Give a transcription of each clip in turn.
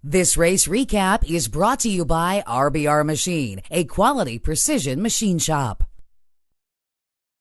This race recap is brought to you by RBR Machine, a quality precision machine shop.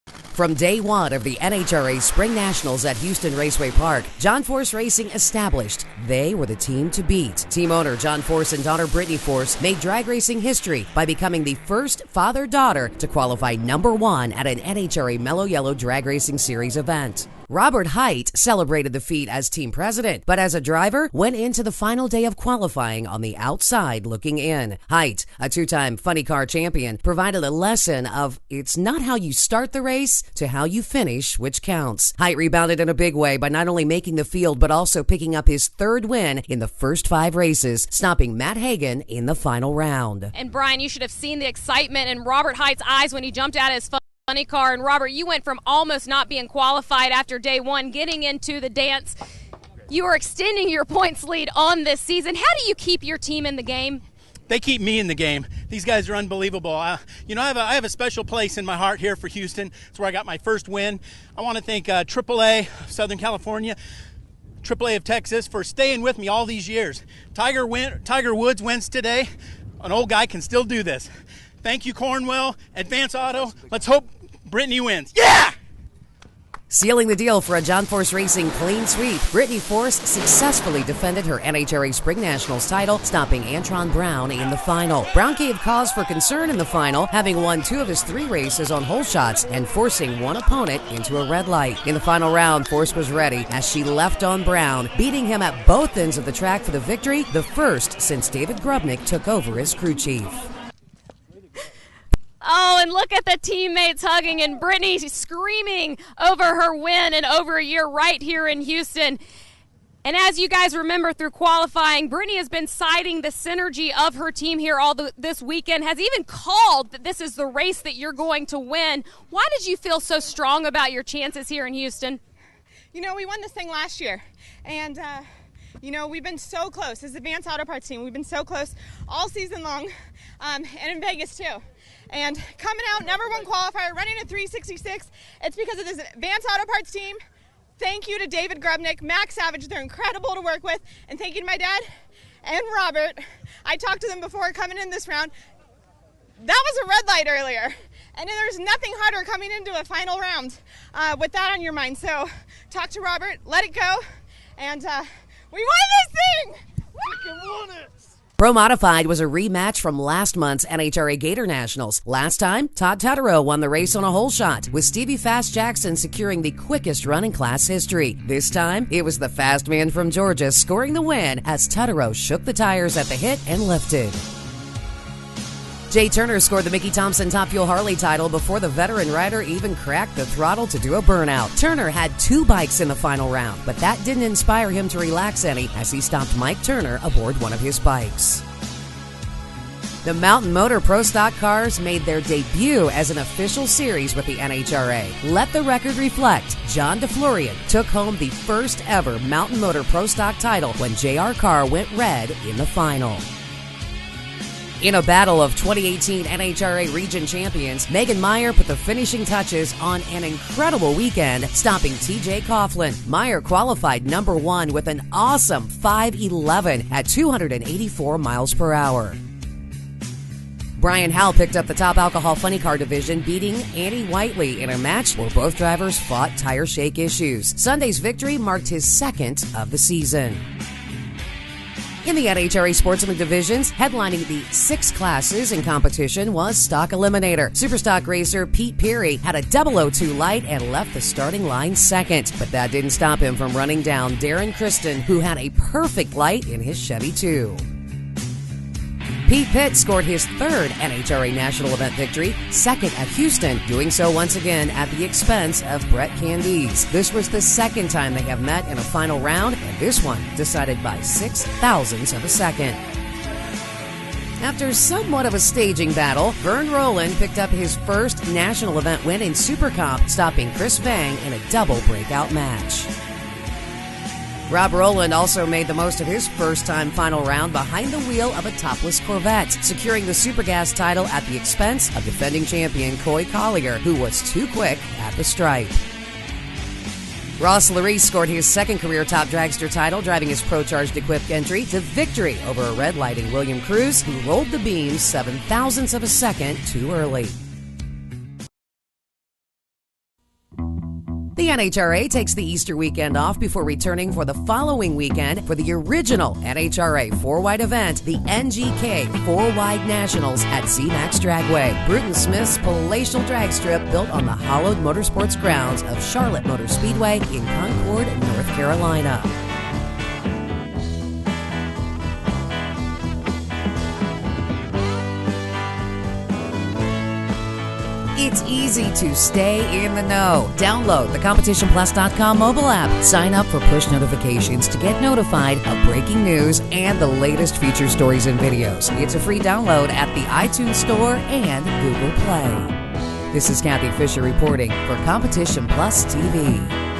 From day one of the NHRA Spring Nationals at Houston Raceway Park, John Force Racing established they were the team to beat. Team owner John Force and daughter Brittany Force made drag racing history by becoming the first father-daughter to qualify #1 at an NHRA Mello Yello drag racing series event. Robert Hight celebrated the feat as team president, but as a driver, went into the final day of qualifying on the outside looking in. Hight, a two-time funny car champion, provided a lesson of it's not how you start the race to how you finish which counts. Hight rebounded in a big way by not only making the field, but also picking up his third win in the first 5 races, stopping Matt Hagan in the final round. And Brian, you should have seen the excitement in Robert Hight's eyes when he jumped out of his funny car. And Robert, you went from almost not being qualified after day one, getting into the dance. You are extending your points lead on this season. How do you keep your team in the game? They keep me in the game. These guys are unbelievable. I have a special place in my heart here for Houston. It's where I got my first win. I want to thank AAA of Southern California, AAA of Texas for staying with me all these years. Tiger Woods wins today. An old guy can still do this. Thank you, Cornwell, Advance Auto. Let's hope Brittany wins. Yeah! Sealing the deal for a John Force Racing clean sweep, Brittany Force successfully defended her NHRA Spring Nationals title, stopping Antron Brown in the final. Brown gave cause for concern in the final, having won 2 of his 3 races on hole shots and forcing one opponent into a red light. In the final round, Force was ready as she left on Brown, beating him at both ends of the track for the victory, the first since David Grubnick took over as crew chief. Oh, and look at the teammates hugging and Brittany screaming over her win in over a year right here in Houston. And as you guys remember through qualifying, Brittany has been citing the synergy of her team here this weekend, has even called that this is the race that you're going to win. Why did you feel so strong about your chances here in Houston? You know, we won this thing last year, and we've been so close. As Advance Auto Parts team, we've been so close all season long, and in Vegas too. And coming out, #1 qualifier, running a 366, it's because of this Advance Auto Parts team. Thank you to David Grubnick, Max Savage, they're incredible to work with. And thank you to my dad and Robert. I talked to them before coming in this round. That was a red light earlier. And there's nothing harder coming into a final round with that on your mind. So talk to Robert, let it go, and we won this thing! We won it! Pro Modified was a rematch from last month's NHRA Gator Nationals. Last time, Todd Tutterow won the race on a hole shot, with Stevie Fast Jackson securing the quickest run in class history. This time, it was the fast man from Georgia scoring the win as Tutterow shook the tires at the hit and lifted. Jay Turner scored the Mickey Thompson Top Fuel Harley title before the veteran rider even cracked the throttle to do a burnout. Turner had 2 bikes in the final round, but that didn't inspire him to relax any as he stopped Mike Turner aboard one of his bikes. The Mountain Motor Pro Stock cars made their debut as an official series with the NHRA. Let the record reflect, John DeFlorian took home the first ever Mountain Motor Pro Stock title when JR Carr went red in the final. In a battle of 2018 NHRA region champions, Megan Meyer put the finishing touches on an incredible weekend, stopping TJ Coughlin. Meyer qualified #1 with an awesome 5:11 at 284 miles per hour. Brian Howell picked up the top alcohol funny car division, beating Annie Whiteley in a match where both drivers fought tire shake issues. Sunday's victory marked his 2nd of the season. In the NHRA Sportsman divisions, headlining the 6 classes in competition was Stock Eliminator. Superstock racer Pete Peary had a 002 light and left the starting line 2nd, but that didn't stop him from running down Darren Kristen, who had a perfect light in his Chevy 2. Pete Pitt scored his 3rd NHRA National Event victory, 2nd at Houston, doing so once again at the expense of Brett Candies. This was the 2nd time they have met in a final round, and this one decided by 0.06 of a second. After somewhat of a staging battle, Vern Rowland picked up his first national event win in Super Comp, stopping Chris Vang in a double breakout match. Rob Rowland also made the most of his first-time final round behind the wheel of a topless Corvette, securing the Supergas title at the expense of defending champion Coy Collier, who was too quick at the stripe. Ross Larice scored his second career top dragster title, driving his Pro-Charged equipped entry to victory over a red lighting William Cruz, who rolled the beams 7 thousandths of a second too early. The NHRA takes the Easter weekend off before returning for the following weekend for the original NHRA 4-wide event, the NGK 4-wide Nationals at ZMAX Dragway, Bruton Smith's palatial drag strip built on the hallowed motorsports grounds of Charlotte Motor Speedway in Concord, North Carolina. It's easy to stay in the know. Download the CompetitionPlus.com mobile app. Sign up for push notifications to get notified of breaking news and the latest feature stories and videos. It's a free download at the iTunes Store and Google Play. This is Kathy Fisher reporting for Competition Plus TV.